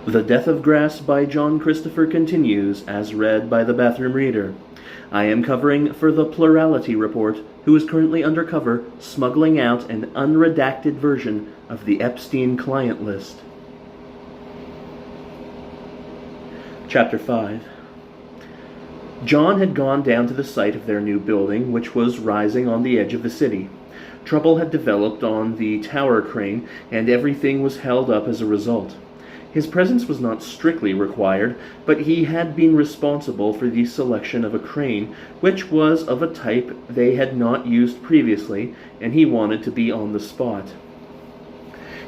The Death of Grass by John Christopher continues, as read by the bathroom reader. I am covering for the Plurality Report, who is currently undercover smuggling out an unredacted version of the Epstein client list. Chapter 5. John had gone down to the site of their new building, which was rising on the edge of the city. Trouble had developed on the tower crane, and everything was held up as a result. His presence was not strictly required, but he had been responsible for the selection of a crane, which was of a type they had not used previously, and he wanted to be on the spot.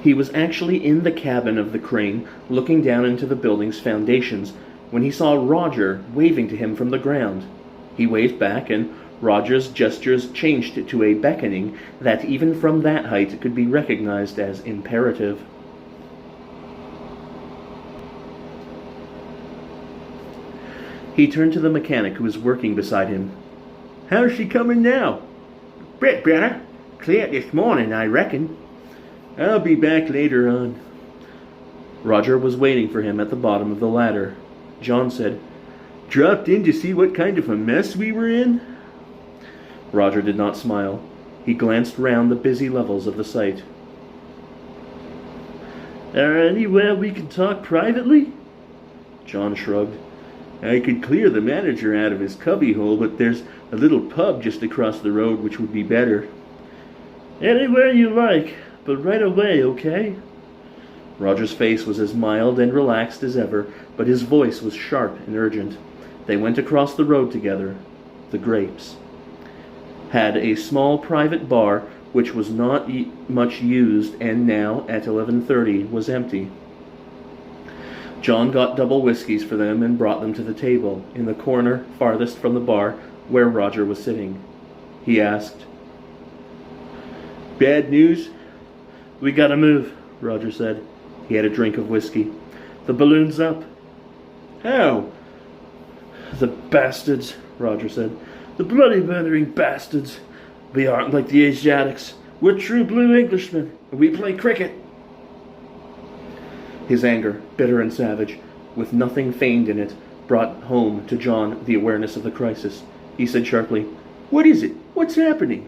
He was actually in the cabin of the crane, looking down into the building's foundations, when he saw Roger waving to him from the ground. He waved back, and Roger's gestures changed to a beckoning that even from that height could be recognized as imperative. He turned to the mechanic who was working beside him. "How's she coming now?" "Bit better. Cleared this morning, I reckon." "I'll be back later on." Roger was waiting for him at the bottom of the ladder. John said, "Dropped in to see what kind of a mess we were in?" Roger did not smile. He glanced round the busy levels of the site. "Anywhere we can talk privately?" John shrugged. "I could clear the manager out of his cubbyhole, but there's a little pub just across the road which would be better." "Anywhere you like, but right away, okay?" Roger's face was as mild and relaxed as ever, but his voice was sharp and urgent. They went across the road together. The Grapes had a small private bar which was not much used, and now, at 11:30, was empty. John got double whiskeys for them and brought them to the table, in the corner farthest from the bar, where Roger was sitting. He asked, "Bad news?" "We gotta move," Roger said. He had a drink of whiskey. "The balloon's up." "How?" "The bastards," Roger said. "The bloody murdering bastards. We aren't like the Asiatics. We're true blue Englishmen, and we play cricket." His anger, bitter and savage, with nothing feigned in it, brought home to John the awareness of the crisis. He said sharply, "What is it? What's happening?"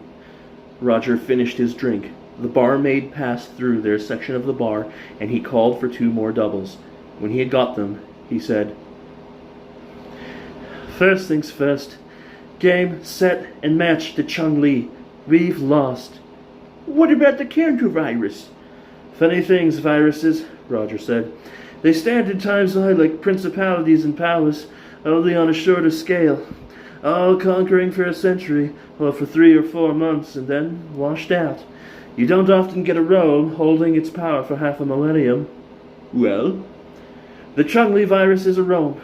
Roger finished his drink. The barmaid passed through their section of the bar, and he called for 2 more doubles. When he had got them, he said, "First things first. Game, set, and match to Chung Lee. We've lost." "What about the counter-virus?" "Funny things, viruses," Roger said. "They stand in times high like principalities and powers, only on a shorter scale. All conquering for a century, or for 3 or 4 months, and then washed out. You don't often get a Rome holding its power for half a millennium." "Well?" "The Chung-Li virus is a Rome.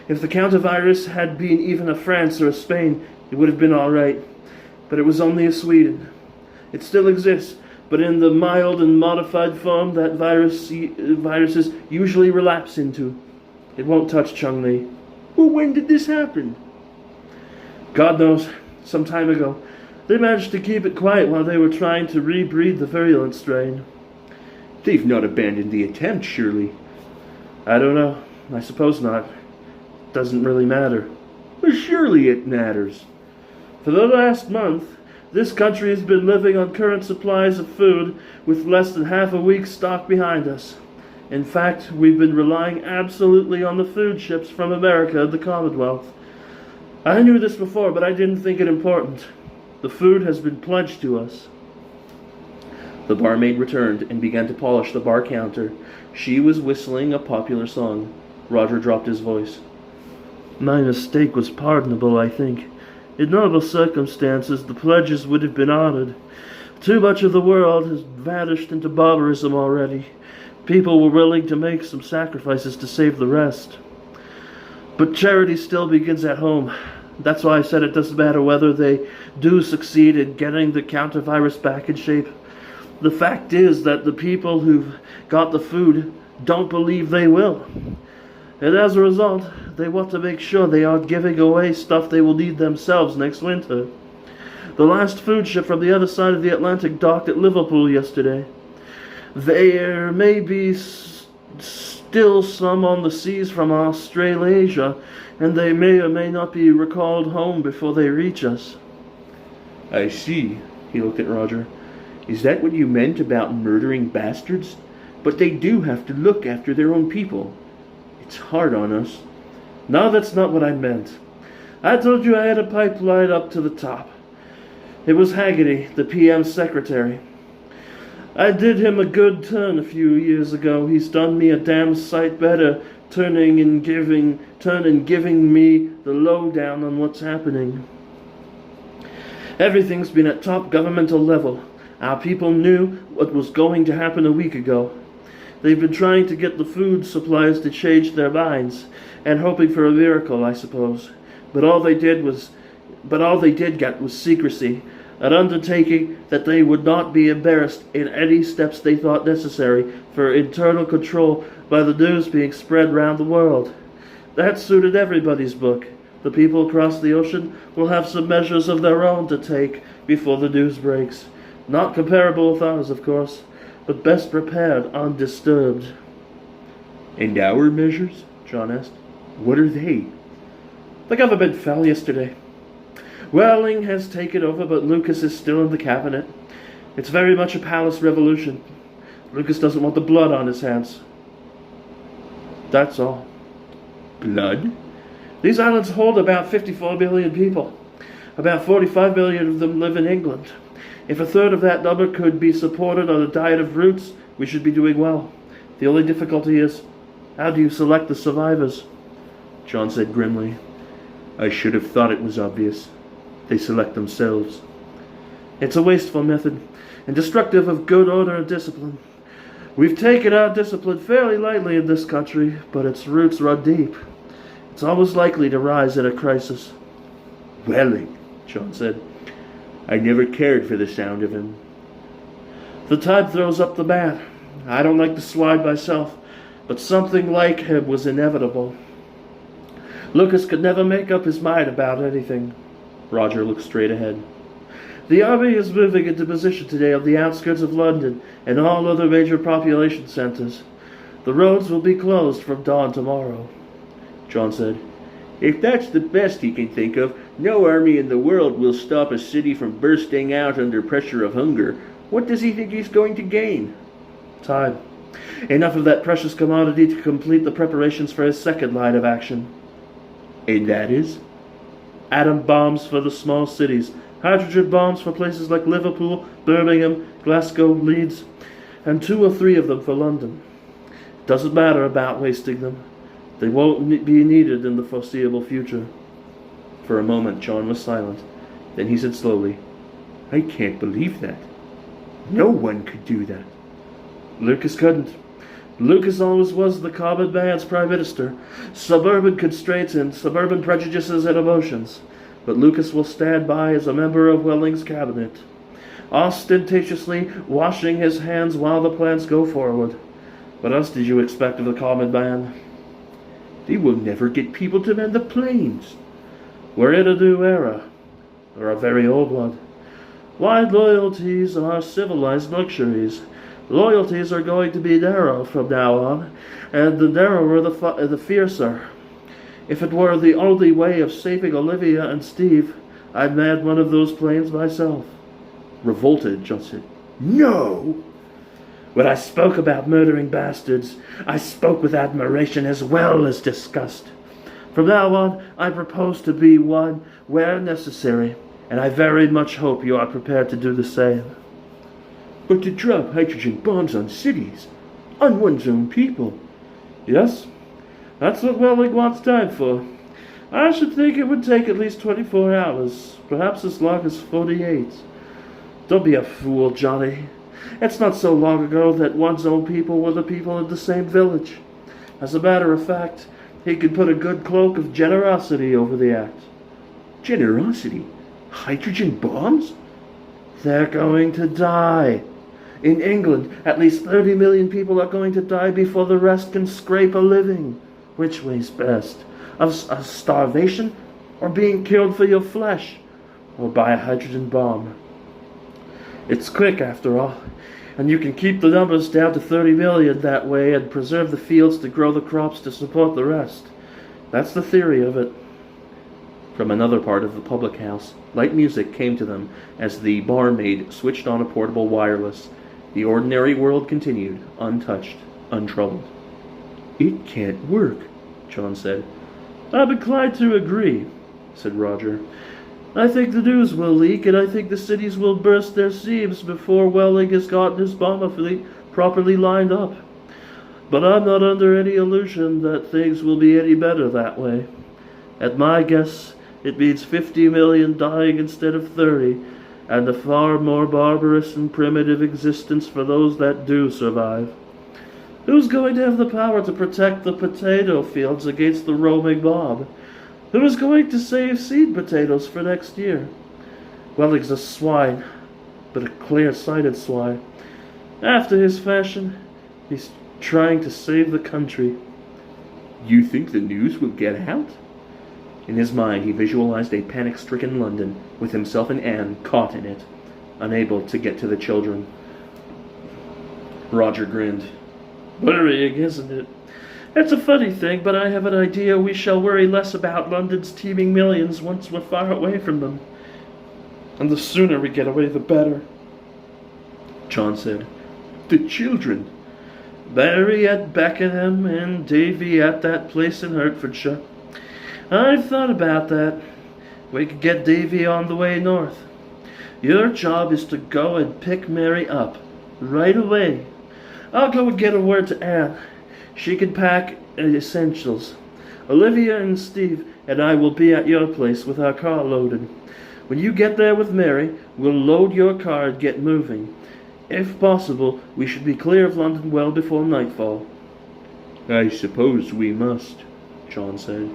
If the counter-virus had been even a France or a Spain, it would have been all right. But it was only a Sweden. It still exists, but in the mild and modified form that viruses usually relapse into. It won't touch Chung-Li." "Well, when did this happen?" "God knows. Some time ago. They managed to keep it quiet while they were trying to rebreed the virulent strain." "They've not abandoned the attempt, surely?" "I don't know. I suppose not. Doesn't really matter." "Well, surely it matters." "For the last month, this country has been living on current supplies of food with less than half a week's stock behind us. In fact, we've been relying absolutely on the food ships from America and the Commonwealth. I knew this before, but I didn't think it important. The food has been pledged to us." The barmaid returned and began to polish the bar counter. She was whistling a popular song. Roger dropped his voice. "My mistake was pardonable, I think. In normal circumstances, the pledges would have been honored. Too much of the world has vanished into barbarism already. People were willing to make some sacrifices to save the rest. But charity still begins at home. That's why I said it doesn't matter whether they do succeed in getting the counter-virus back in shape. The fact is that the people who've got the food don't believe they will. And as a result, they want to make sure they aren't giving away stuff they will need themselves next winter. The last food ship from the other side of the Atlantic docked at Liverpool yesterday. There may be still some on the seas from Australasia, and they may or may not be recalled home before they reach us." I see. He looked at Roger. Is that what you meant about murdering bastards? But they do have to look after their own people. It's hard on us. No, that's not what I meant. I told you I had a pipeline up to the top. It was Haggerty, the PM's secretary. I did him a good turn a few years ago. He's done me a damn sight better, turning and giving me the lowdown on what's happening. Everything's been at top governmental level. Our people knew what was going to happen a week ago. They've been trying to get the food supplies to change their minds, and hoping for a miracle, I suppose. But all they did get was secrecy, an undertaking that they would not be embarrassed in any steps they thought necessary for internal control by the news being spread round the world. That suited everybody's book. The people across the ocean will have some measures of their own to take before the news breaks. Not comparable with ours, of course, but best prepared, undisturbed. And our measures? John asked. What are they? The government fell yesterday. Welling has taken over, but Lucas is still in the cabinet. It's very much a palace revolution. Lucas doesn't want the blood on his hands. That's all. Blood? These islands hold about 54 million people. About 45 million of them live in England. If a third of that number could be supported on a diet of roots, we should be doing well. The only difficulty is, how do you select the survivors? John said grimly. I should have thought it was obvious. They select themselves. It's a wasteful method, and destructive of good order and discipline. We've taken our discipline fairly lightly in this country, but its roots run deep. It's always likely to rise in a crisis. Welling, John said. I never cared for the sound of him. The tide throws up the mat. I don't like to slide myself, but something like him was inevitable. Lucas could never make up his mind about anything. Roger looked straight ahead. The army is moving into position today on the outskirts of London and all other major population centers. The roads will be closed from dawn tomorrow. John said, if that's the best he can think of, no army in the world will stop a city from bursting out under pressure of hunger. What does he think he's going to gain? Time. Enough of that precious commodity to complete the preparations for his second line of action. And that is? Atom bombs for the small cities. Hydrogen bombs for places like Liverpool, Birmingham, Glasgow, Leeds, and 2 or 3 of them for London. Doesn't matter about wasting them. They won't be needed in the foreseeable future. For a moment, John was silent. Then he said slowly, I can't believe that. No one could do that. Lucas couldn't. Lucas always was the common man's prime minister. Suburban constraints and suburban prejudices and emotions. But Lucas will stand by as a member of Welling's cabinet, ostentatiously washing his hands while the plans go forward. What else did you expect of the common man? They will never get people to man the planes. We're in a new era, or a very old one. Wide loyalties are civilized luxuries. Loyalties are going to be narrow from now on, and the narrower the fiercer. If it were the only way of saving Olivia and Steve, I'd man one of those planes myself. Revolted, John said, no! When I spoke about murdering bastards, I spoke with admiration as well as disgust. From now on, I propose to be one where necessary, and I very much hope you are prepared to do the same. But to drop hydrogen bombs on cities, on one's own people. Yes, that's what Welling wants time for. I should think it would take at least 24 hours, perhaps as long as 48. Don't be a fool, Johnny. It's not so long ago that one's own people were the people in the same village. As a matter of fact, he could put a good cloak of generosity over the act. Generosity? Hydrogen bombs? They're going to die. In England, at least 30 million people are going to die before the rest can scrape a living. Which way's best? Of starvation, or being killed for your flesh, or by a hydrogen bomb? It's quick, after all. And you can keep the numbers down to 30 million that way and preserve the fields to grow the crops to support the rest. That's the theory of it. From another part of the public house, light music came to them as the barmaid switched on a portable wireless. The ordinary world continued, untouched, untroubled. "It can't work," John said. "I'm inclined to agree," said Roger. "I think the news will leak, and I think the cities will burst their seams before Welling has gotten his bomber fleet properly lined up. But I'm not under any illusion that things will be any better that way. At my guess, it means 50 million dying instead of 30, and a far more barbarous and primitive existence for those that do survive. Who's going to have the power to protect the potato fields against the roaming mob? Who is going to save seed potatoes for next year? Welling's a swine, but a clear-sighted swine. After his fashion, he's trying to save the country." "You think the news will get out?" In his mind, he visualized a panic-stricken London, with himself and Anne caught in it, unable to get to the children. Roger grinned. "Worrying, isn't it? It's a funny thing, but I have an idea we shall worry less about London's teeming millions once we're far away from them. And the sooner we get away, the better." John said. "The children?" "Barry at Beckenham and Davy at that place in Hertfordshire. I've thought about that. We could get Davy on the way north. Your job is to go and pick Mary up, right away. I'll go and get a word to Anne. She can pack essentials. Olivia and Steve and I will be at your place with our car loaded. When you get there with Mary, we'll load your car and get moving. If possible, we should be clear of London well before nightfall." "I suppose we must," John said.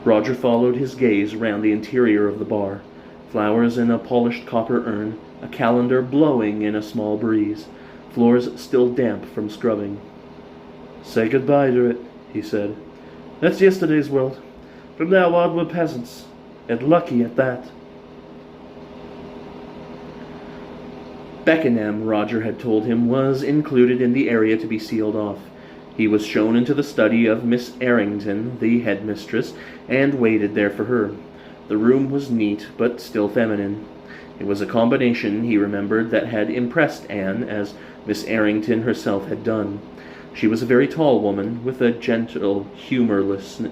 Roger followed his gaze round the interior of the bar. Flowers in a polished copper urn, a calendar blowing in a small breeze, floors still damp from scrubbing. "Say goodbye to it," he said. "That's yesterday's world. From now on we're peasants, and lucky at that." Beckenham, Roger had told him, was included in the area to be sealed off. He was shown into the study of Miss Errington, the headmistress, and waited there for her. The room was neat, but still feminine. It was a combination, he remembered, that had impressed Anne, as Miss Errington herself had done. She was a very tall woman, with a gentle humorousness.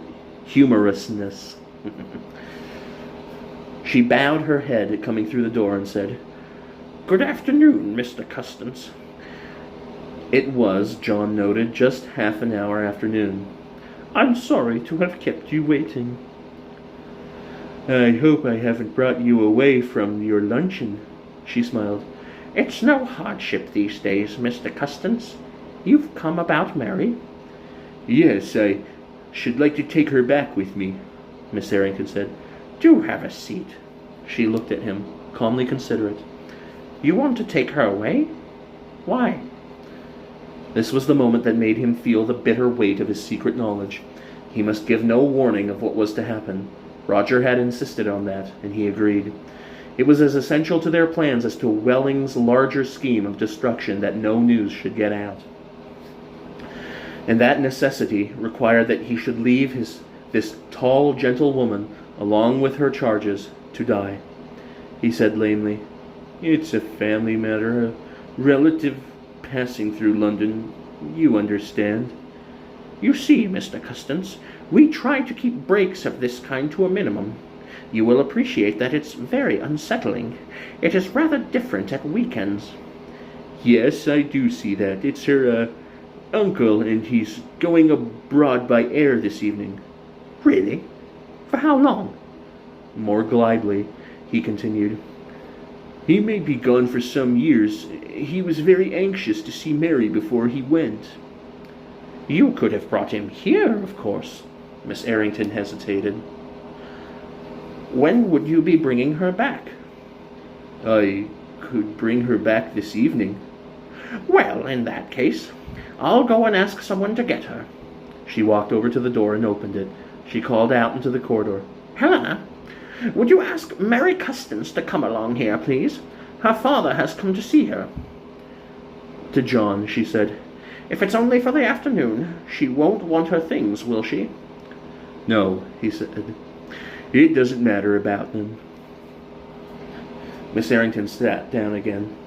She bowed her head, coming through the door, and said, "Good afternoon, Mr. Custance." It was, John noted, just half an hour after noon. "I'm sorry to have kept you waiting." "I hope I haven't brought you away from your luncheon," she smiled. "It's no hardship these days, Mr. Custance. You've come about Mary?" "Yes, I should like to take her back with me," Miss Errington said. "Do have a seat." She looked at him, calmly considerate. "You want to take her away? Why?" This was the moment that made him feel the bitter weight of his secret knowledge. He must give no warning of what was to happen. Roger had insisted on that, and he agreed. It was as essential to their plans as to Welling's larger scheme of destruction that no news should get out. And that necessity required that he should leave this tall, gentle woman, along with her charges, to die. He said lamely, "It's a family matter, a relative passing through London. You understand." "You see, Mr. Custance, we try to keep breaks of this kind to a minimum. You will appreciate that it's very unsettling. It is rather different at weekends." "Yes, I do see that. It's her, uncle, and he's going abroad by air this evening." "Really? For how long?" More glibly, he continued, "He may be gone for some years. He was very anxious to see Mary before he went." "You could have brought him here, of course." Miss Errington hesitated. "When would you be bringing her back?" "I could bring her back this evening." "Well, in that case, I'll go and ask someone to get her." She walked over to the door and opened it. She called out into the corridor, "Helena, would you ask Mary Custance to come along here, please? Her father has come to see her. To John, she said, If it's only for the afternoon, she won't want her things, will she? No, he said. It doesn't matter about them. Miss Arrington sat down again.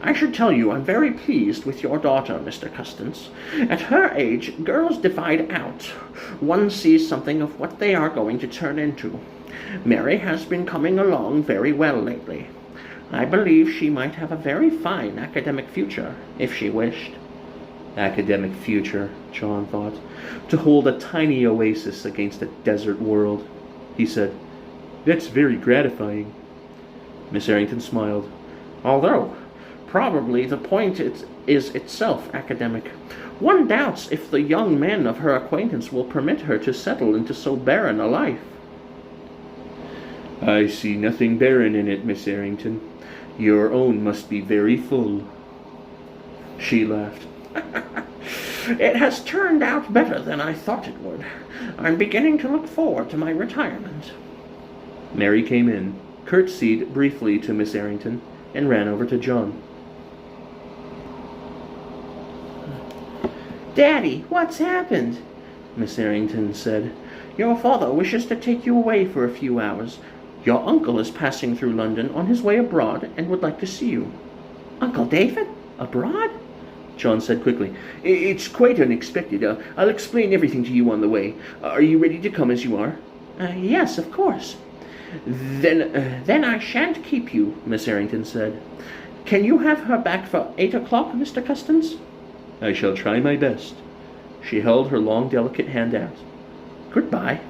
I should tell you I'm very pleased with your daughter, Mr. Custance. At her age, girls divide out. One sees something of what they are going to turn into. Mary has been coming along very well lately. I believe she might have a very fine academic future, if she wished. Academic future, John thought. To hold a tiny oasis against a desert world. He said, That's very gratifying. Miss Arrington smiled. Although, probably the point is itself academic. One doubts if the young men of her acquaintance will permit her to settle into so barren a life. I see nothing barren in it, Miss Arrington. Your own must be very full. She laughed. It has turned out better than I thought it would. I'm beginning to look forward to my retirement. Mary came in, curtsied briefly to Miss Arrington, and ran over to John. Daddy, what's happened? Miss Arrington said. Your father wishes to take you away for a few hours. Your uncle is passing through London on his way abroad and would like to see you. Uncle David? Abroad? John said quickly. It's quite unexpected. I'll explain everything to you on the way. Are you ready to come as you are? Yes, of course. Then I shan't keep you, Miss Arrington said. Can you have her back for 8 o'clock, Mr. Custance? I shall try my best. She held her long, delicate hand out. Goodbye.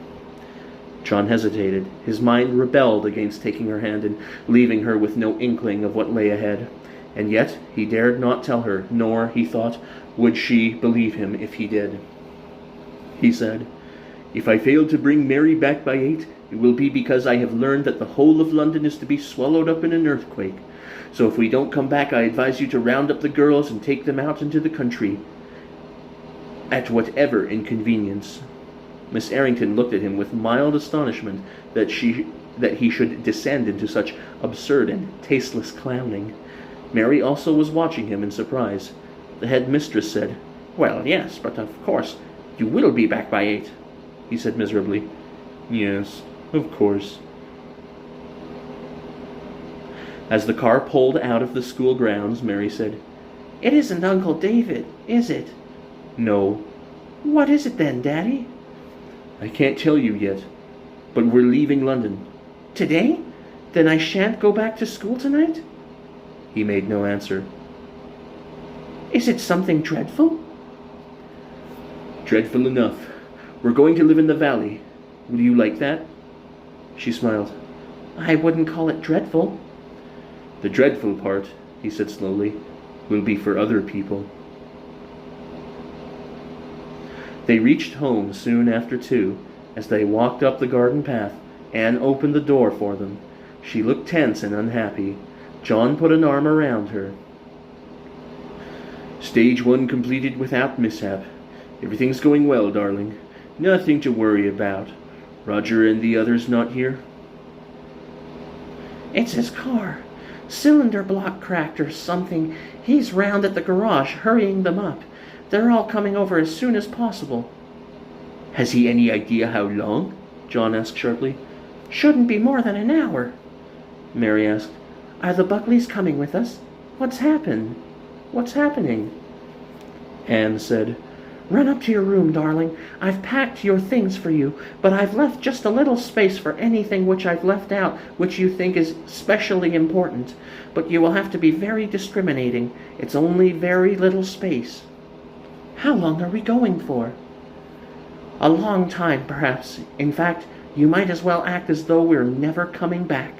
John hesitated. His mind rebelled against taking her hand and leaving her with no inkling of what lay ahead. And yet he dared not tell her, nor, he thought, would she believe him if he did. He said, If I fail to bring Mary back by 8, it will be because I have learned that the whole of London is to be swallowed up in an earthquake. So if we don't come back, I advise you to round up the girls and take them out into the country, at whatever inconvenience. Miss Arrington looked at him with mild astonishment that he should descend into such absurd and tasteless clowning. Mary also was watching him in surprise. The head mistress said, Well, yes, but of course, you will be back by 8, he said miserably. Yes, of course. As the car pulled out of the school grounds, Mary said, It isn't Uncle David, is it? No. What is it then, Daddy? I can't tell you yet, but we're leaving London. Today? Then I shan't go back to school tonight? He made no answer. Is it something dreadful? Dreadful enough. We're going to live in the valley. Will you like that? She smiled. I wouldn't call it dreadful. The dreadful part, he said slowly, will be for other people. They reached home soon after 2. As they walked up the garden path, Anne opened the door for them. She looked tense and unhappy. John put an arm around her. Stage 1 completed without mishap. Everything's going well, darling. Nothing to worry about. Roger and the others not here? It's his car. Cylinder block cracked or something. He's round at the garage, hurrying them up. They're all coming over as soon as possible. Has he any idea how long? John asked sharply. Shouldn't be more than an hour. Mary asked. Are the Buckleys coming with us? What's happened? What's happening? Anne said, Run up to your room, darling. I've packed your things for you, but I've left just a little space for anything which I've left out, which you think is specially important. But you will have to be very discriminating. It's only very little space. How long are we going for? A long time, perhaps. In fact, you might as well act as though we're never coming back.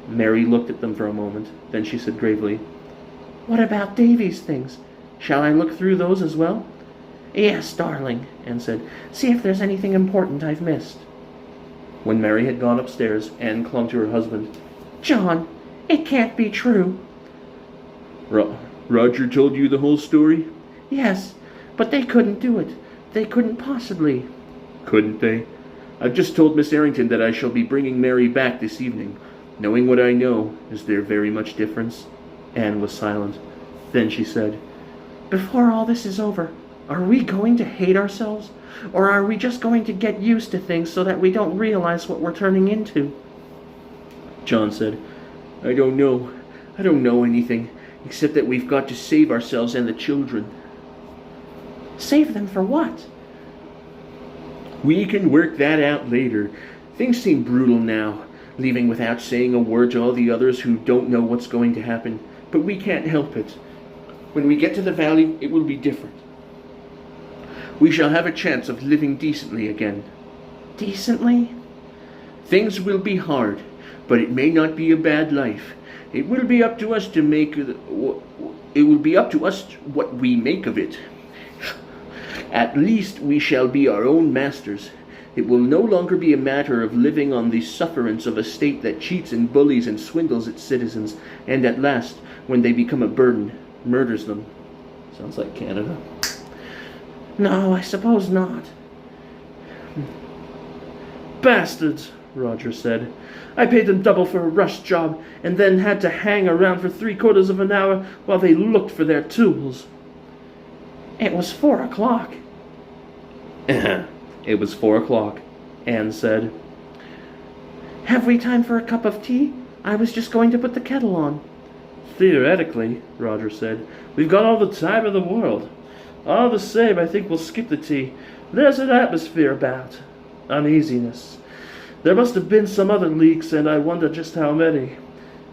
Mary looked at them for a moment. Then she said gravely, What about Davy's things? Shall I look through those as well? Yes, darling, Anne said. See if there's anything important I've missed. When Mary had gone upstairs, Anne clung to her husband. John, it can't be true. Roger told you the whole story? Yes, but they couldn't do it. They couldn't possibly. Couldn't they? I've just told Miss Arrington that I shall be bringing Mary back this evening. Knowing what I know, is there very much difference?" Anne was silent. Then she said, Before all this is over, are we going to hate ourselves? Or are we just going to get used to things so that we don't realize what we're turning into? John said, "I don't know. I don't know anything, except that we've got to save ourselves and the children." Save them for what? "We can work that out later. Things seem brutal now, leaving without saying a word to all the others who don't know what's going to happen. But we can't help it. When we get to the valley, it will be different. We shall have a chance of living decently again." Decently? "Things will be hard, but it may not be a bad life. It will be up to us to make it will be up to us what we make of it. At least we shall be our own masters. It will no longer be a matter of living on the sufferance of a state that cheats and bullies and swindles its citizens, and at last, when they become a burden, murders them." Sounds like Canada. No, I suppose not. Bastards, Roger said. I paid them double for a rush job, and then had to hang around for 3/4 of an hour while they looked for their tools. It was 4 o'clock. It was 4 o'clock, Anne said. Have we time for a cup of tea? I was just going to put the kettle on. Theoretically, Roger said, we've got all the time in the world. All the same, I think we'll skip the tea. There's an atmosphere about. Uneasiness. There must have been some other leaks, and I wonder just how many.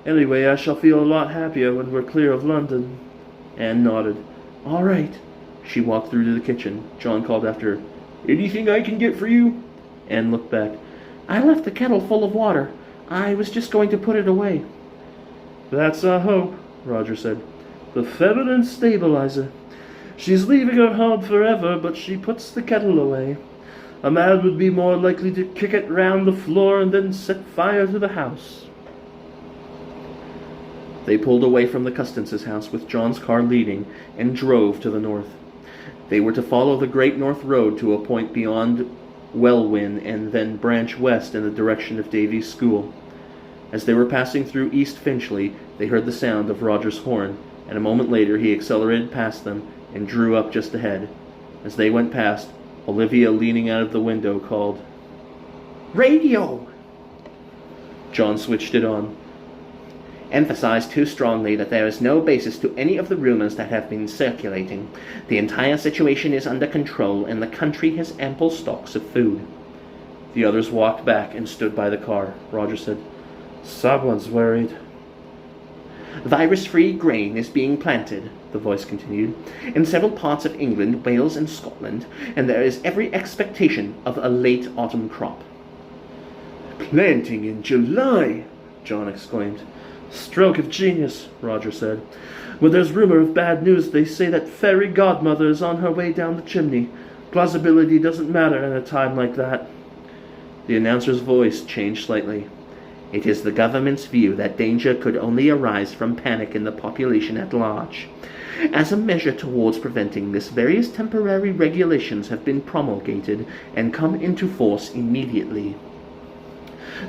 Anyway, I shall feel a lot happier when we're clear of London. Anne nodded. All right. She walked through to the kitchen. John called after her. Anything I can get for you? Anne looked back. I left the kettle full of water. I was just going to put it away. That's our hope, Roger said. The feminine stabilizer. She's leaving her home forever, but she puts the kettle away. A man would be more likely to kick it round the floor and then set fire to the house. They pulled away from the Custance house with John's car leading and drove to the north. They were to follow the Great North Road to a point beyond Welwyn and then branch west in the direction of Davy's school. As they were passing through East Finchley, they heard the sound of Roger's horn, and a moment later he accelerated past them and drew up just ahead. As they went past, Olivia, leaning out of the window, called, Radio! John switched it on. Emphasize too strongly that there is no basis to any of the rumors that have been circulating. The entire situation is under control, and the country has ample stocks of food. The others walked back and stood by the car. Roger said, Someone's worried. Virus-free grain is being planted, the voice continued, in several parts of England, Wales, and Scotland, and there is every expectation of a late autumn crop. Planting in July, John exclaimed. Stroke of genius, Roger said. When there's rumor of bad news, they say that fairy godmother is on her way down the chimney. Plausibility doesn't matter in a time like that. The announcer's voice changed slightly. It is the government's view that danger could only arise from panic in the population at large. As a measure towards preventing this, various temporary regulations have been promulgated and come into force immediately.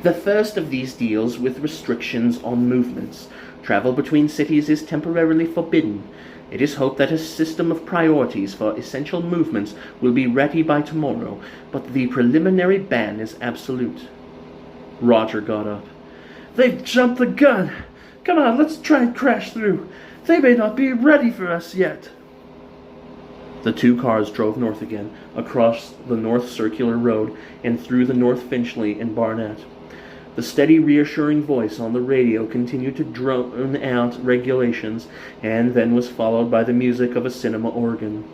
The first of these deals with restrictions on movements. Travel between cities is temporarily forbidden. It is hoped that a system of priorities for essential movements will be ready by tomorrow, but the preliminary ban is absolute. Roger got up. They've jumped the gun. Come on, let's try and crash through. They may not be ready for us yet. The two cars drove north again, across the North Circular Road, and through the North Finchley and Barnet. The steady, reassuring voice on the radio continued to drone out regulations, and then was followed by the music of a cinema organ.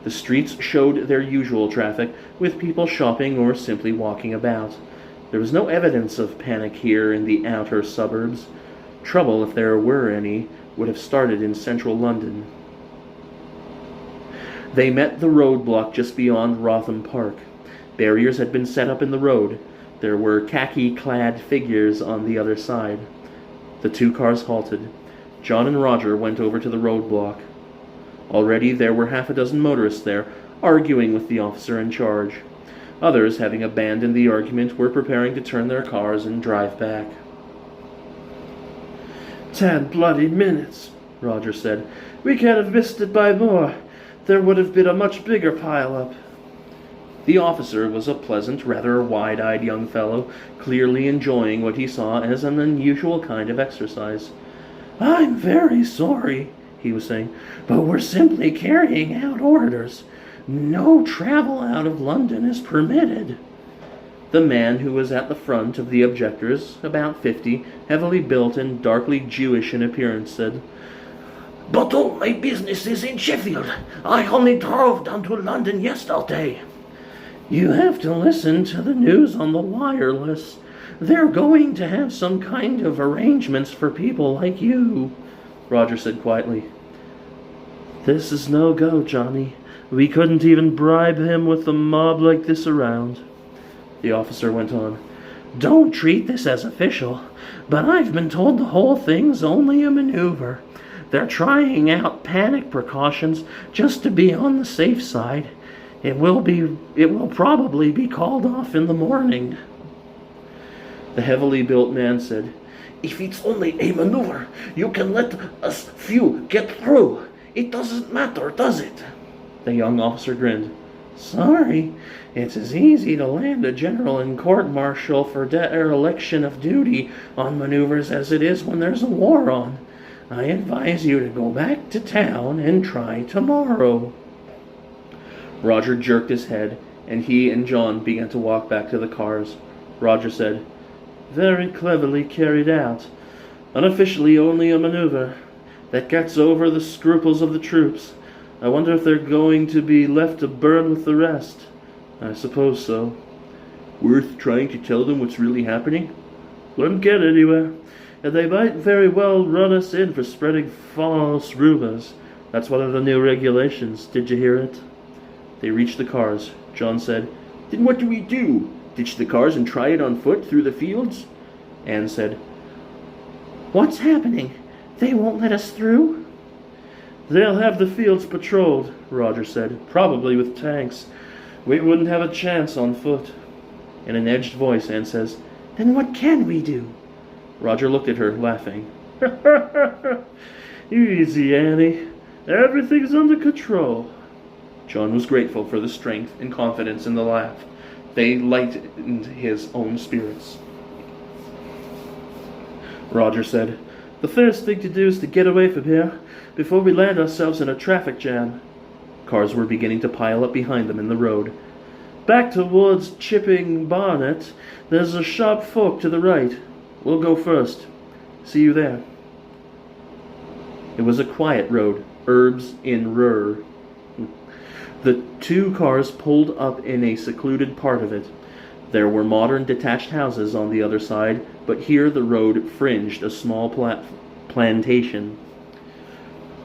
The streets showed their usual traffic, with people shopping or simply walking about. There was no evidence of panic here in the outer suburbs. Trouble, if there were any, would have started in central London. They met the roadblock just beyond Wrotham Park. Barriers had been set up in the road. There were khaki-clad figures on the other side. The two cars halted. John and Roger went over to the roadblock. Already there were half a dozen motorists there, arguing with the officer in charge. Others, having abandoned the argument, were preparing to turn their cars and drive back. 10 bloody minutes, Roger said. We can't have missed it by more. There would have been a much bigger pile-up. The officer was a pleasant, rather wide-eyed young fellow, clearly enjoying what he saw as an unusual kind of exercise. I'm very sorry, he was saying, but we're simply carrying out orders. No travel out of London is permitted. The man who was at the front of the objectors, about 50, heavily built and darkly Jewish in appearance, said, "But all my business is in Sheffield. I only drove down to London yesterday." You have to listen to the news on the wireless. They're going to have some kind of arrangements for people like you, Roger said quietly. This is no go, Johnny. We couldn't even bribe him with a mob like this around. The officer went on. Don't treat this as official, but I've been told the whole thing's only a maneuver. They're trying out panic precautions just to be on the safe side. It will probably be called off in the morning. The heavily built man said, "If it's only a maneuver, you can let us few get through. It doesn't matter, does it?" The young officer grinned. Sorry, it's as easy to land a general and court-martial for dereliction of duty on maneuvers as it is when there's a war on. I advise you to go back to town and try tomorrow. Roger jerked his head, and he and John began to walk back to the cars. Roger said, Very cleverly carried out. Unofficially only a maneuver. That gets over the scruples of the troops. I wonder if they're going to be left to burn with the rest. I suppose so. Worth trying to tell them what's really happening? Wouldn't get anywhere. And they might very well run us in for spreading false rumors. That's one of the new regulations. Did you hear it? They reached the cars. John said, Then what do we do? Ditch the cars and try it on foot through the fields? Anne said, What's happening? They won't let us through? They'll have the fields patrolled, Roger said, probably with tanks. We wouldn't have a chance on foot. In an edged voice, Anne says, Then what can we do? Roger looked at her, laughing. Easy, Annie. Everything's under control. John was grateful for the strength and confidence in the laugh. They lightened his own spirits. Roger said, The first thing to do is to get away from here before we land ourselves in a traffic jam. Cars were beginning to pile up behind them in the road. Back towards Chipping Barnet, there's a sharp fork to the right. We'll go first. See you there. It was a quiet road, herbs in Ruhr. The two cars pulled up in a secluded part of it. There were modern detached houses on the other side, but here the road fringed a small plantation.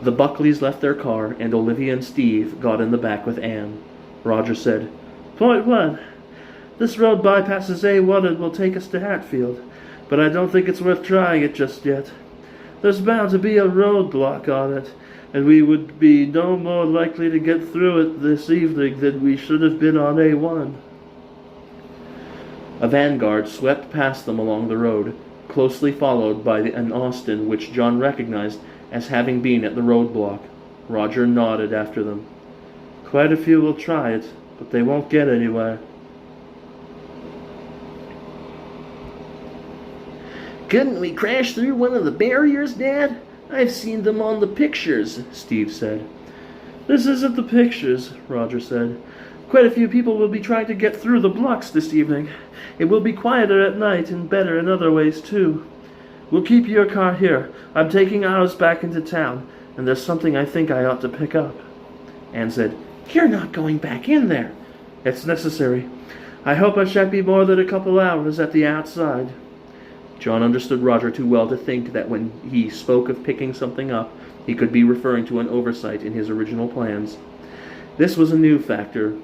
The Buckleys left their car, and Olivia and Steve got in the back with Anne. Roger said, Point 1. This road bypasses A1 and will take us to Hatfield, but I don't think it's worth trying it just yet. There's bound to be a roadblock on it, and we would be no more likely to get through it this evening than we should have been on A1. A vanguard swept past them along the road, closely followed by an Austin which John recognized as having been at the roadblock. Roger nodded after them. Quite a few will try it, but they won't get anywhere. Couldn't we crash through one of the barriers, Dad? I've seen them on the pictures, Steve said. This isn't the pictures, Roger said. Quite a few people will be trying to get through the blocks this evening. It will be quieter at night and better in other ways, too. We'll keep your car here. I'm taking ours back into town, and there's something I think I ought to pick up. Anne said, You're not going back in there. It's necessary. I hope I shan't be more than a couple hours at the outside. John understood Roger too well to think that when he spoke of picking something up, he could be referring to an oversight in his original plans. This was a new factor.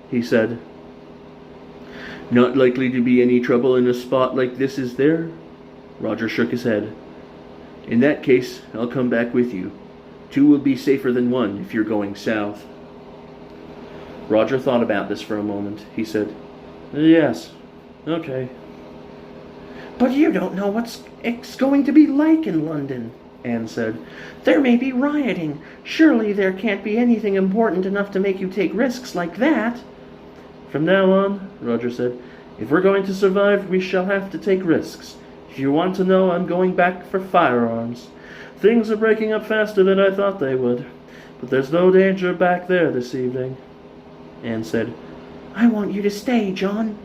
He said, Not likely to be any trouble in a spot like this, is there? Roger shook his head. In that case, I'll come back with you. 2 will be safer than 1 if you're going south. Roger thought about this for a moment. He said, Yes, okay. But you don't know what it's going to be like in London, Anne said. There may be rioting. Surely there can't be anything important enough to make you take risks like that. From now on, Roger said, if we're going to survive, we shall have to take risks. If you want to know, I'm going back for firearms. Things are breaking up faster than I thought they would. But there's no danger back there this evening. Anne said, I want you to stay, John.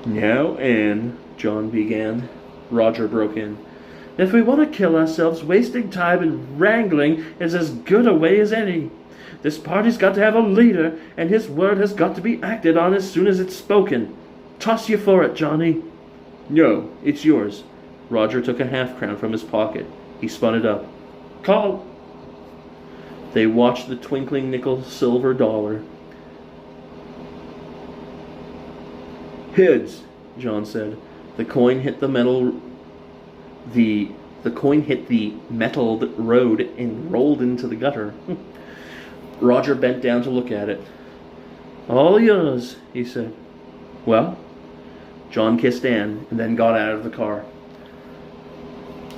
Now, Anne, John began. Roger broke in. If we want to kill ourselves, wasting time and wrangling is as good a way as any. This party's got to have a leader, and his word has got to be acted on as soon as it's spoken. Toss you for it, Johnny. No, it's yours. Roger took a half-crown from his pocket. He spun it up. Call. They watched the twinkling nickel-silver dollar. Heads, John said. The coin hit the metal. The coin hit the metalled road and rolled into the gutter. Roger bent down to look at it. All yours, he said. Well? John kissed Anne and then got out of the car.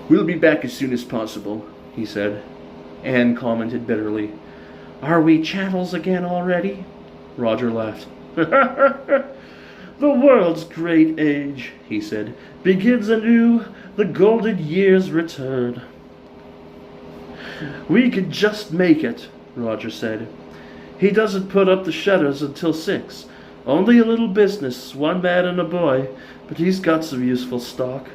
We'll be back as soon as possible, he said. Anne commented bitterly. Are we chattels again already? Roger laughed. The world's great age, he said, begins anew, the golden years return. We could just make it, Roger said. He doesn't put up the shutters until 6. Only a little business, one man and a boy, but he's got some useful stock.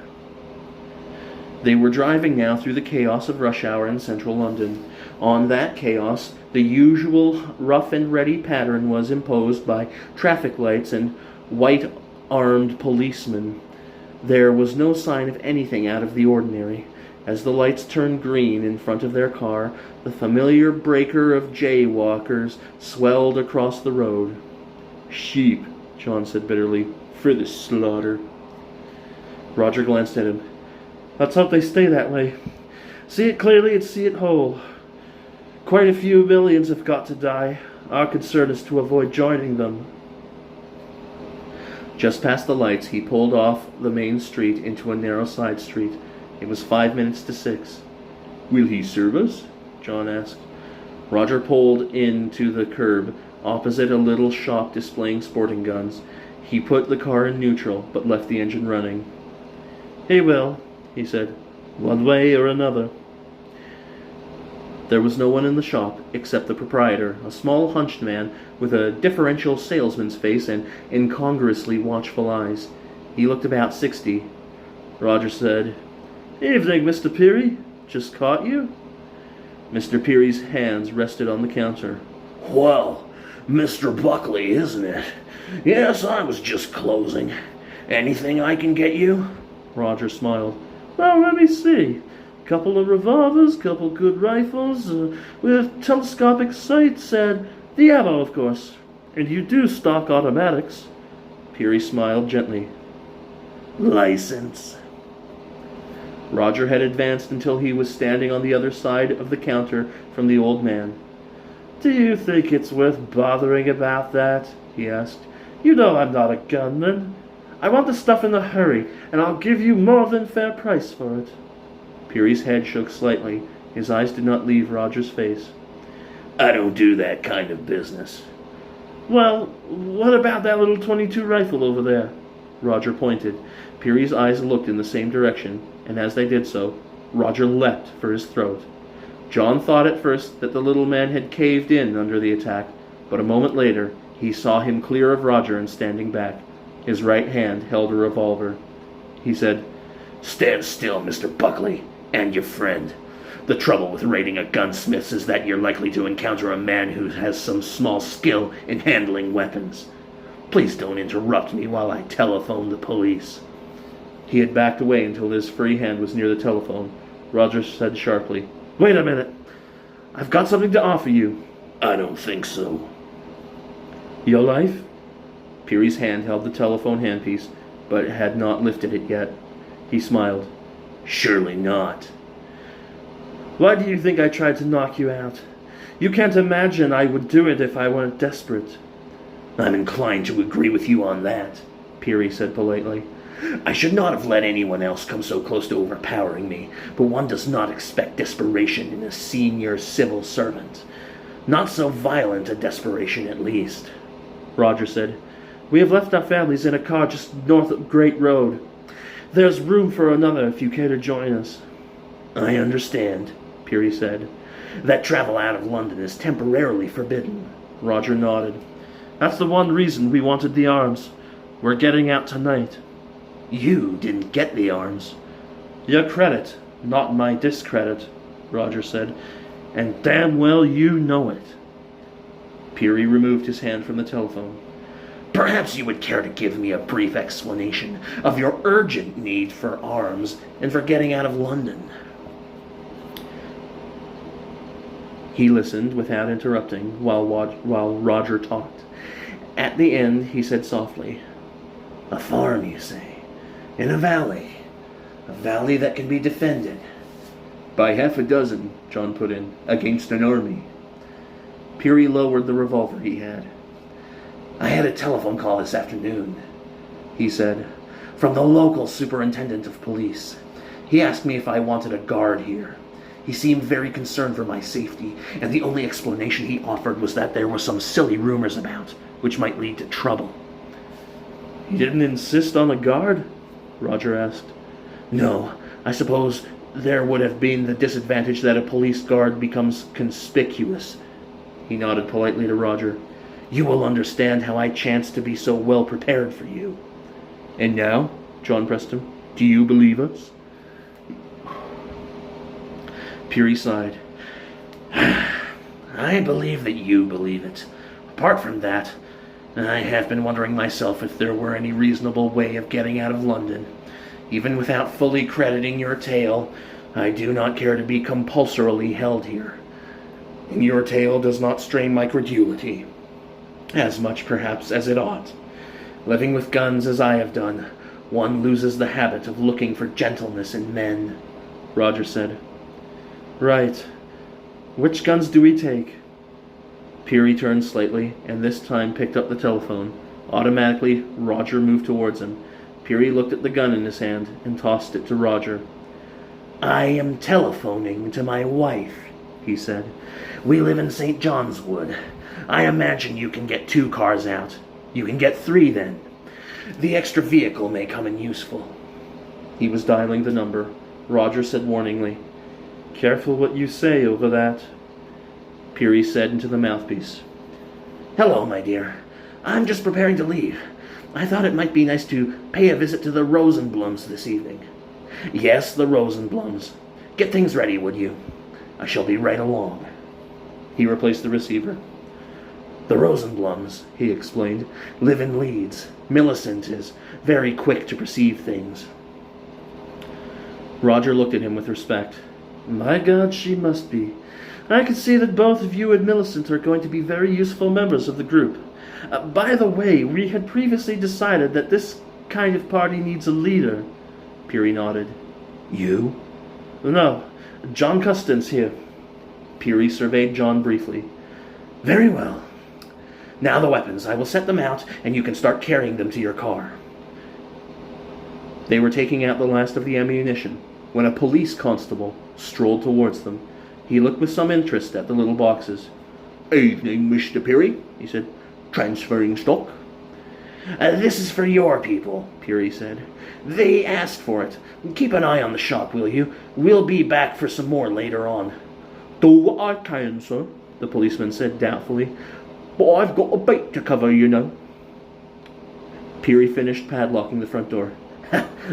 They were driving now through the chaos of rush hour in central London. On that chaos, the usual rough and ready pattern was imposed by traffic lights and white-armed policemen. There was no sign of anything out of the ordinary. As the lights turned green in front of their car, the familiar breaker of jaywalkers swelled across the road. Sheep, John said bitterly, for the slaughter. Roger glanced at him. Let's hope they stay that way. See it clearly and see it whole. Quite a few millions have got to die. Our concern is to avoid joining them. Just past the lights, he pulled off the main street into a narrow side street. It was 5 minutes to 6. Will he serve us? John asked. Roger pulled into the curb, opposite a little shop displaying sporting guns. He put the car in neutral, but left the engine running. He will, he said, one way or another. There was no one in the shop except the proprietor, a small hunched man with a differential salesman's face and incongruously watchful eyes. He looked about 60. Roger said, Evening, Mr. Pirrie. Just caught you? Mr. Pirrie's hands rested on the counter. Well, Mr. Buckley, isn't it? Yes, I was just closing. Anything I can get you? Roger smiled. Well, let me see. Couple of revolvers, couple good rifles, with telescopic sights, and the ammo, of course. And you do stock automatics. Pirrie smiled gently. License. Roger had advanced until he was standing on the other side of the counter from the old man. Do you think it's worth bothering about that? He asked. You know I'm not a gunman. I want the stuff in a hurry, and I'll give you more than fair price for it. Pirrie's head shook slightly. His eyes did not leave Roger's face. I don't do that kind of business. Well, what about that little .22 rifle over there? Roger pointed. Pirrie's eyes looked in the same direction, and as they did so, Roger leapt for his throat. John thought at first that the little man had caved in under the attack, but a moment later he saw him clear of Roger and standing back. His right hand held a revolver. He said, Stand still, Mr. Buckley, and your friend. The trouble with raiding a gunsmith's is that you're likely to encounter a man who has some small skill in handling weapons. Please don't interrupt me while I telephone the police. He had backed away until his free hand was near the telephone. Roger said sharply, Wait a minute. I've got something to offer you. I don't think so. Your life? Pirrie's hand held the telephone handpiece, but had not lifted it yet. He smiled. Surely not. Why do you think I tried to knock you out? You can't imagine I would do it if I weren't desperate. I'm inclined to agree with you on that, Pirrie said politely. I should not have let anyone else come so close to overpowering me, but one does not expect desperation in a senior civil servant. Not so violent a desperation, at least. Roger said. We have left our families in a car just north of Great Road. There's room for another if you care to join us. I understand, Pirrie said. That travel out of London is temporarily forbidden. Roger nodded. That's the one reason we wanted the arms. We're getting out tonight. You didn't get the arms. Your credit, not my discredit, Roger said. And damn well you know it. Pirrie removed his hand from the telephone. Perhaps you would care to give me a brief explanation of your urgent need for arms and for getting out of London. He listened without interrupting while Roger talked. At the end, he said softly, A farm, you say, in a valley that can be defended. By half a dozen, John put in, against an army. Pirrie lowered the revolver he had. I had a telephone call this afternoon, he said, from the local superintendent of police. He asked me if I wanted a guard here. He seemed very concerned for my safety, and the only explanation he offered was that there were some silly rumors about, which might lead to trouble. He didn't insist on a guard? Roger asked. No, I suppose there would have been the disadvantage that a police guard becomes conspicuous. He nodded politely to Roger. You will understand how I chanced to be so well prepared for you. And now, John pressed him, do you believe us? Pirrie sighed. I believe that you believe it. Apart from that, I have been wondering myself if there were any reasonable way of getting out of London. Even without fully crediting your tale, I do not care to be compulsorily held here. And your tale does not strain my credulity. As much, perhaps, as it ought. Living with guns as I have done, one loses the habit of looking for gentleness in men, Roger said. Right. Which guns do we take? Pirrie turned slightly, and this time picked up the telephone. Automatically, Roger moved towards him. Pirrie looked at the gun in his hand and tossed it to Roger. I am telephoning to my wife, he said. We live in St. John's Wood. I imagine you can get 2 cars out. You can get 3 then. The extra vehicle may come in useful. He was dialing the number. Roger said warningly, Careful what you say over that. Pirrie said into the mouthpiece. Hello, my dear. I'm just preparing to leave. I thought it might be nice to pay a visit to the Rosenblums this evening. Yes, the Rosenblums. Get things ready, would you? I shall be right along. He replaced the receiver. The Rosenblums, he explained, live in Leeds. Millicent is very quick to perceive things. Roger looked at him with respect. My God, she must be. I can see that both of you and Millicent are going to be very useful members of the group. By the way, we had previously decided that this kind of party needs a leader. Pirrie nodded. You? No, John Custon's here. Pirrie surveyed John briefly. Very well. Now the weapons. I will set them out, and you can start carrying them to your car. They were taking out the last of the ammunition when a police constable strolled towards them. He looked with some interest at the little boxes. Evening, Mr. Pirrie, he said. Transferring stock. This is for your people, Pirrie said. They asked for it. Keep an eye on the shop, will you? We'll be back for some more later on. Do what I can, sir, the policeman said doubtfully. But I've got a bait to cover, you know. Pirrie finished padlocking the front door.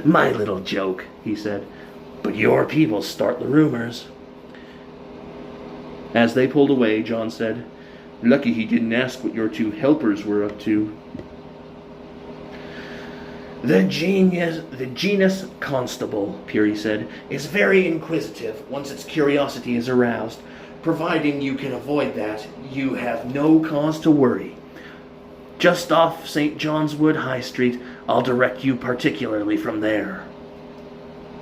My little joke, he said. But your people start the rumors. As they pulled away, John said, Lucky he didn't ask what your 2 helpers were up to. The genus constable, Pirrie said, is very inquisitive once its curiosity is aroused. Providing you can avoid that, you have no cause to worry. Just off St. John's Wood High Street, I'll direct you particularly from there.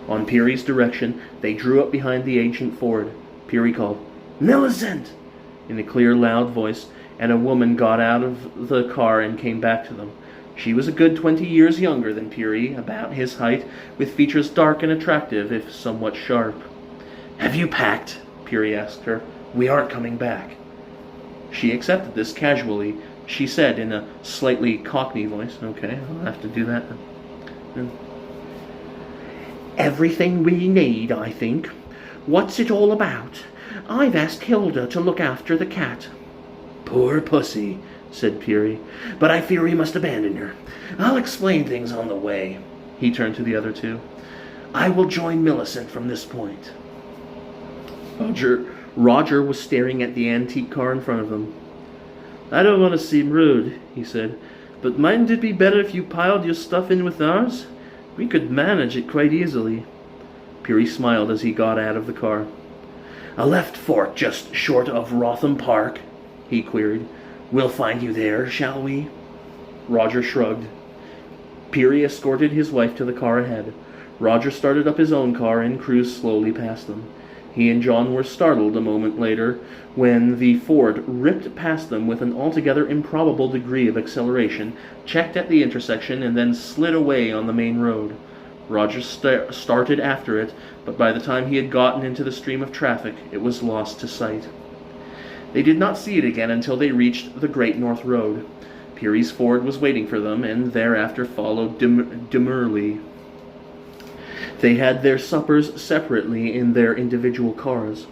On Pirrie's direction, they drew up behind the ancient Ford. Pirrie called, Millicent! in a clear, loud voice, and a woman got out of the car and came back to them. She was a good 20 years younger than Pirrie, about his height, with features dark and attractive, if somewhat sharp. "Have you packed?" Pirrie asked her. "We aren't coming back." She accepted this casually. She said in a slightly Cockney voice, "Okay, I'll have to do that." Everything we need, I think. What's it all about? I've asked Hilda to look after the cat." "Poor pussy," said Pirrie, "but I fear we must abandon her. I'll explain things on the way." He turned to the other two. "I will join Millicent from this point." Roger was staring at the antique car in front of him. "I don't want to seem rude," he said, "but mightn't it be better if you piled your stuff in with ours? We could manage it quite easily." Pirrie smiled as he got out of the car. "A left fork just short of Wrotham Park?" he queried. "We'll find you there, shall we?" Roger shrugged. Pirrie escorted his wife to the car ahead. Roger started up his own car and cruised slowly past them. He and John were startled a moment later when the Ford ripped past them with an altogether improbable degree of acceleration, checked at the intersection, and then slid away on the main road. Roger started after it, but by the time he had gotten into the stream of traffic, it was lost to sight. They did not see it again until they reached the Great North Road. Pirrie's Ford was waiting for them, and thereafter followed demurely. They had their suppers separately in their individual cars.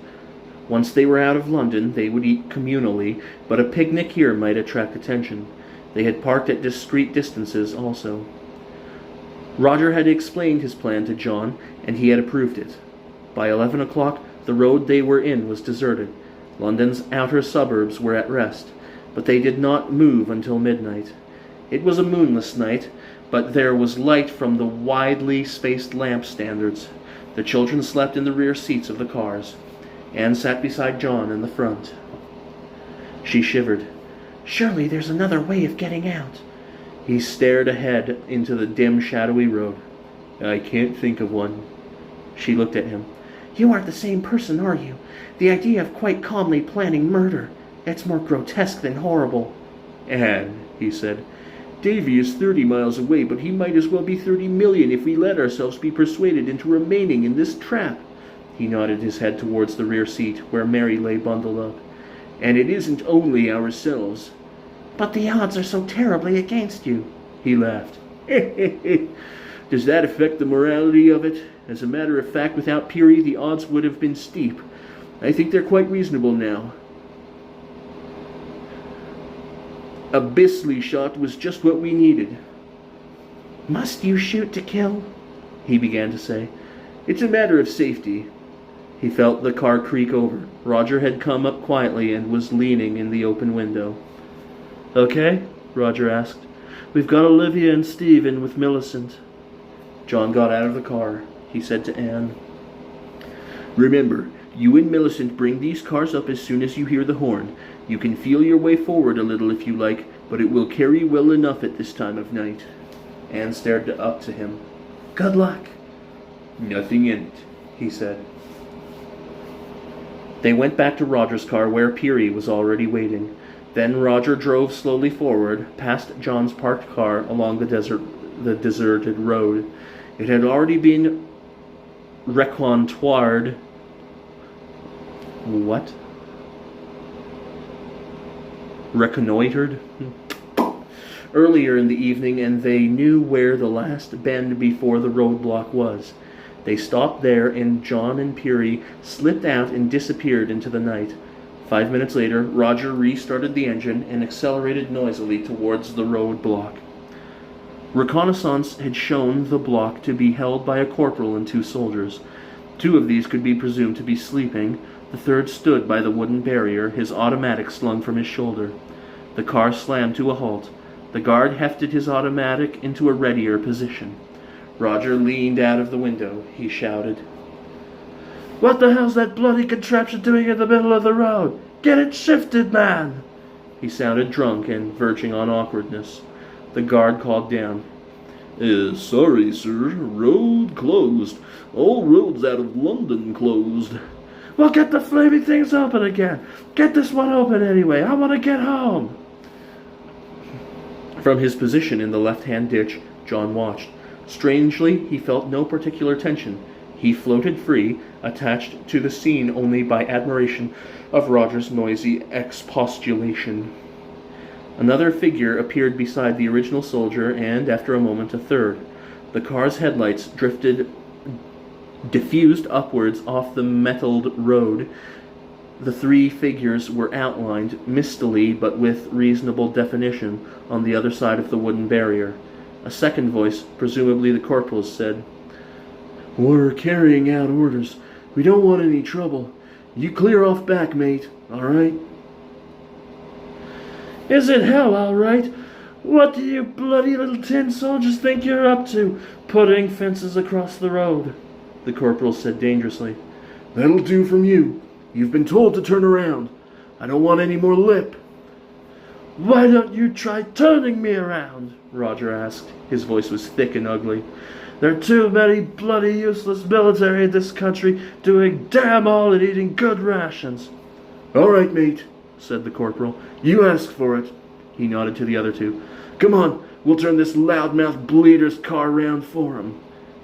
Once they were out of London, they would eat communally, but a picnic here might attract attention. They had parked at discreet distances also. Roger had explained his plan to John, and he had approved it. By 11 o'clock, the road they were in was deserted. London's outer suburbs were at rest, but they did not move until midnight. It was a moonless night, but there was light from the widely spaced lamp standards. The children slept in the rear seats of the cars. Anne sat beside John in the front. She shivered. "Surely there's another way of getting out." He stared ahead into the dim, shadowy road. "I can't think of one." She looked at him. "You aren't the same person, are you? The idea of quite calmly planning murder. It's more grotesque than horrible." "Anne," he said, "Davy is 30 miles away, but he might as well be 30 million if we let ourselves be persuaded into remaining in this trap." He nodded his head towards the rear seat, where Mary lay bundled up. "And it isn't only ourselves." "But the odds are so terribly against you." He laughed. "Does that affect the morality of it? As a matter of fact, without Pirrie, the odds would have been steep. I think they're quite reasonable now. A Bisley shot was just what we needed." "Must you shoot to kill?" he began to say. "It's a matter of safety." He felt the car creak over. Roger had come up quietly and was leaning in the open window. "Okay?" Roger asked. "We've got Olivia and Steve in with Millicent." John got out of the car. He said to Anne, "Remember, you and Millicent bring these cars up as soon as you hear the horn. You can feel your way forward a little if you like, but it will carry well enough at this time of night." Anne stared up to him. "Good luck." "Nothing in it," he said. They went back to Roger's car, where Pirrie was already waiting. Then Roger drove slowly forward, past John's parked car, along the deserted road. It had already been reconnoitered. What? Reconnoitered? Earlier in the evening, and they knew where the last bend before the roadblock was. They stopped there, and John and Pirrie slipped out and disappeared into the night. 5 minutes later, Roger restarted the engine and accelerated noisily towards the roadblock. Reconnaissance had shown the block to be held by a corporal and 2 soldiers. 2 of these could be presumed to be sleeping. The third stood by the wooden barrier, his automatic slung from his shoulder. The car slammed to a halt. The guard hefted his automatic into a readier position. Roger leaned out of the window. He shouted, "What the hell's that bloody contraption doing in the middle of the road? Get it shifted, man!" He sounded drunk and verging on awkwardness. The guard called down, "Sorry, sir. Road closed. All roads out of London closed." "Well, get the flaming things open again. Get this one open anyway. I want to get home." From his position in the left-hand ditch, John watched. Strangely, he felt no particular tension. He floated free, attached to the scene only by admiration of Roger's noisy expostulation. Another figure appeared beside the original soldier, and after a moment a third. The car's headlights diffused upwards off the metalled road. The three figures were outlined, mistily but with reasonable definition, on the other side of the wooden barrier. A second voice, presumably the corporal's, said, "We're carrying out orders. We don't want any trouble. You clear off back, mate, all right?" "Is it hell, all right? What do you bloody little tin soldiers think you're up to, putting fences across the road?" the corporal said dangerously. "That'll do from you. You've been told to turn around. I don't want any more lip." "Why don't you try turning me around?" Roger asked. His voice was thick and ugly. "There are too many bloody useless military in this country doing damn all and eating good rations." "All right, mate," said the corporal. "You asked for it." He nodded to the other two. "Come on, we'll turn this loudmouth bleeder's car round for him."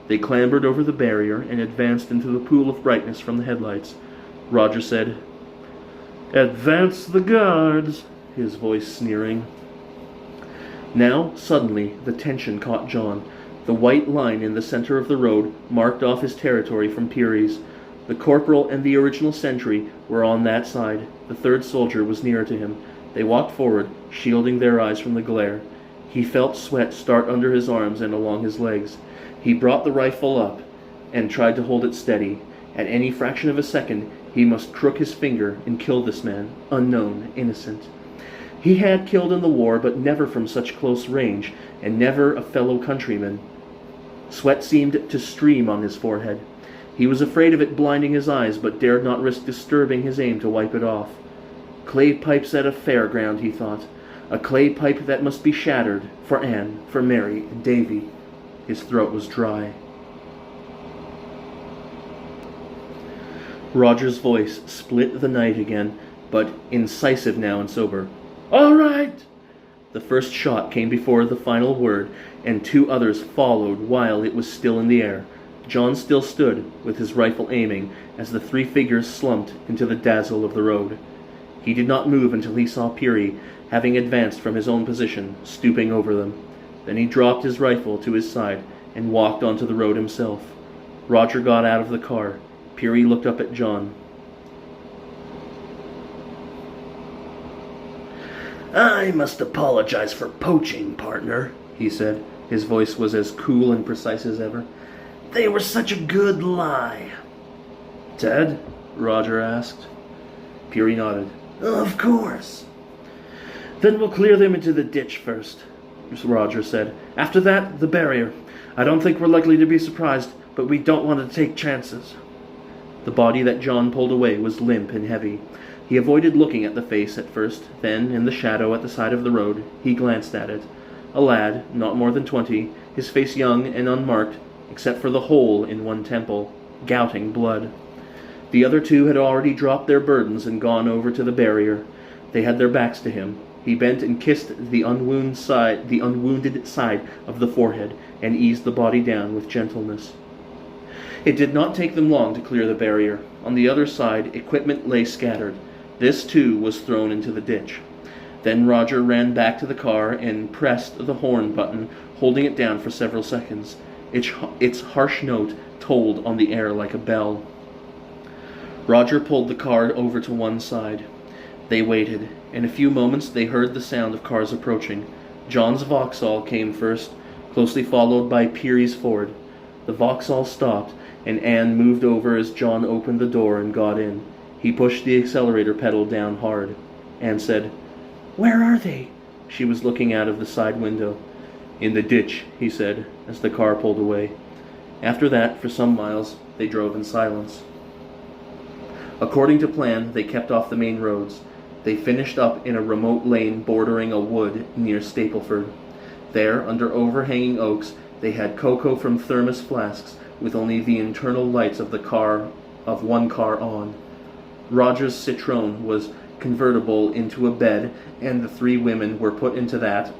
They clambered over the barrier and advanced into the pool of brightness from the headlights. Roger said, "Advance the guards," his voice sneering. Now, suddenly, the tension caught John. The white line in the center of the road marked off his territory from Pirrie's. The corporal and the original sentry were on that side. The third soldier was nearer to him. They walked forward, shielding their eyes from the glare. He felt sweat start under his arms and along his legs. He brought the rifle up and tried to hold it steady. At any fraction of a second, he must crook his finger and kill this man, unknown, innocent. He had killed in the war, but never from such close range, and never a fellow countryman. Sweat seemed to stream on his forehead. He was afraid of it blinding his eyes, but dared not risk disturbing his aim to wipe it off. Clay pipes at a fairground, he thought. A clay pipe that must be shattered, for Anne, for Mary, and Davy. His throat was dry. Roger's voice split the night again, but incisive now and sober. "All right!" The first shot came before the final word, and two others followed while it was still in the air. John still stood, with his rifle aiming, as the three figures slumped into the dazzle of the road. He did not move until he saw Pirrie, having advanced from his own position, stooping over them. Then he dropped his rifle to his side and walked onto the road himself. Roger got out of the car. Pirrie looked up at John. "I must apologize for poaching, partner," he said. His voice was as cool and precise as ever. "They were such a good lie." "Dead?" Roger asked. Pirrie nodded. "Of course." "Then we'll clear them into the ditch first," Roger said. "After that, the barrier. I don't think we're likely to be surprised, but we don't want to take chances." The body that John pulled away was limp and heavy. He avoided looking at the face at first, then, in the shadow at the side of the road, he glanced at it. A lad, not more than 20, his face young and unmarked, except for the hole in one temple, gouting blood. The other two had already dropped their burdens and gone over to the barrier. They had their backs to him. He bent and kissed the unwounded side of the forehead, and eased the body down with gentleness. It did not take them long to clear the barrier. On the other side, equipment lay scattered. This, too, was thrown into the ditch. Then Roger ran back to the car and pressed the horn button, holding it down for several seconds. Its harsh note tolled on the air like a bell. Roger pulled the car over to one side. They waited. In a few moments they heard the sound of cars approaching. John's Vauxhall came first, closely followed by Pirrie's Ford. The Vauxhall stopped, and Anne moved over as John opened the door and got in. He pushed the accelerator pedal down hard. Anne said, "Where are they?" She was looking out of the side window. "In the ditch," he said, as the car pulled away. After that, for some miles, they drove in silence. According to plan, they kept off the main roads. They finished up in a remote lane bordering a wood near Stapleford. There, under overhanging oaks, they had cocoa from thermos flasks, with only the internal lights of one car on. Roger's Citroën was convertible into a bed, and the three women were put into that,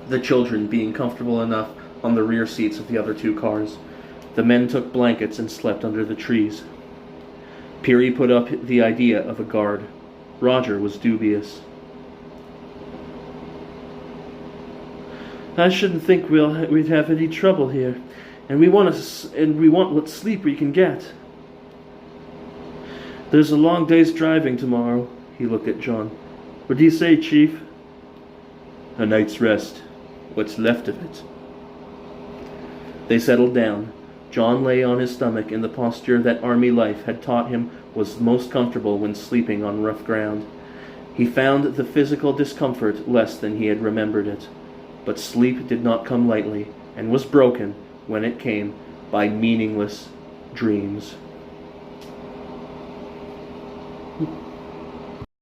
the children being comfortable enough on the rear seats of the other 2 cars. The men took blankets and slept under the trees. Pirrie put up the idea of a guard. Roger was dubious. I shouldn't think we'd have any trouble here, and we want what sleep we can get. There's a long day's driving tomorrow. He looked at John. What do you say, Chief? A night's rest. What's left of it. They settled down. John lay on his stomach in the posture that army life had taught him was most comfortable when sleeping on rough ground. He found the physical discomfort less than he had remembered it. But sleep did not come lightly, and was broken, when it came, by meaningless dreams.